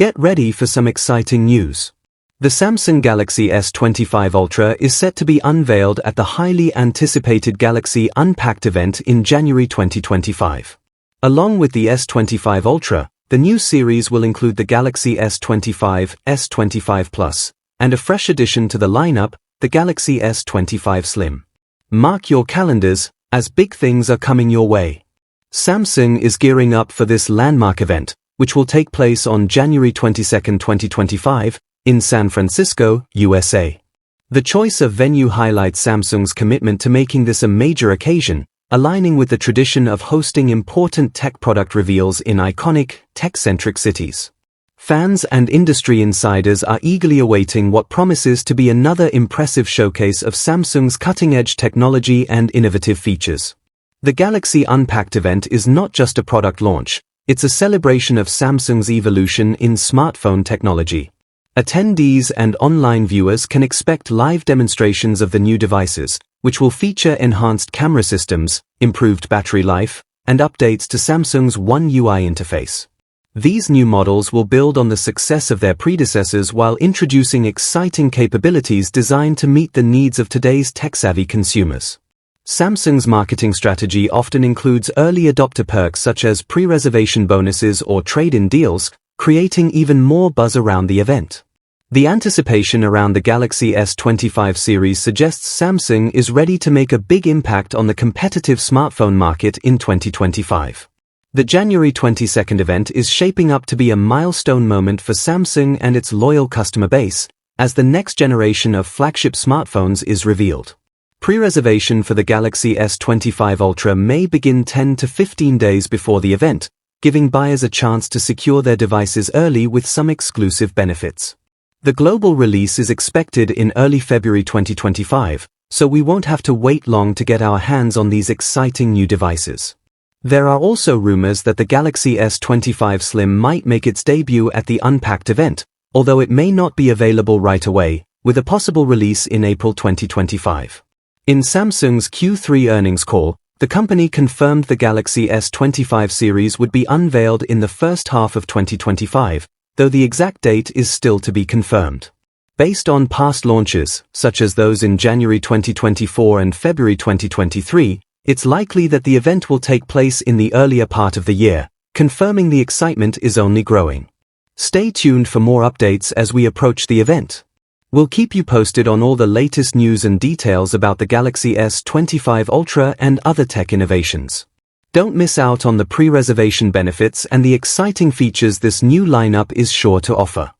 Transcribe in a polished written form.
Get ready for some exciting news. The Samsung Galaxy S25 Ultra is set to be unveiled at the highly anticipated Galaxy Unpacked event in January 2025. Along with the S25 Ultra, the new series will include the Galaxy S25, S25 Plus, and a fresh addition to the lineup, the Galaxy S25 Slim. Mark your calendars, as big things are coming your way. Samsung is gearing up for this landmark event, which will take place on January 22, 2025, in San Francisco, USA. The choice of venue highlights Samsung's commitment to making this a major occasion, aligning with the tradition of hosting important tech product reveals in iconic, tech-centric cities. Fans and industry insiders are eagerly awaiting what promises to be another impressive showcase of Samsung's cutting-edge technology and innovative features. The Galaxy Unpacked event is not just a product launch, it's a celebration of Samsung's evolution in smartphone technology. Attendees and online viewers can expect live demonstrations of the new devices, which will feature enhanced camera systems, improved battery life, and updates to Samsung's One UI interface. These new models will build on the success of their predecessors while introducing exciting capabilities designed to meet the needs of today's tech-savvy consumers. Samsung's marketing strategy often includes early adopter perks such as pre-reservation bonuses or trade-in deals, creating even more buzz around the event. The anticipation around the Galaxy S25 series suggests Samsung is ready to make a big impact on the competitive smartphone market in 2025. The January 22 event is shaping up to be a milestone moment for Samsung and its loyal customer base, as the next generation of flagship smartphones is revealed. Pre-reservation for the Galaxy S25 Ultra may begin 10 to 15 days before the event, giving buyers a chance to secure their devices early with some exclusive benefits. The global release is expected in early February 2025, so we won't have to wait long to get our hands on these exciting new devices. There are also rumors that the Galaxy S25 Slim might make its debut at the Unpacked event, although it may not be available right away, with a possible release in April 2025. In Samsung's Q3 earnings call, the company confirmed the Galaxy S25 series would be unveiled in the first half of 2025, though the exact date is still to be confirmed. Based on past launches, such as those in January 2024 and February 2023, it's likely that the event will take place in the earlier part of the year, confirming the excitement is only growing. Stay tuned for more updates as we approach the event. We'll keep you posted on all the latest news and details about the Galaxy S25 Ultra and other tech innovations. Don't miss out on the pre-reservation benefits and the exciting features this new lineup is sure to offer.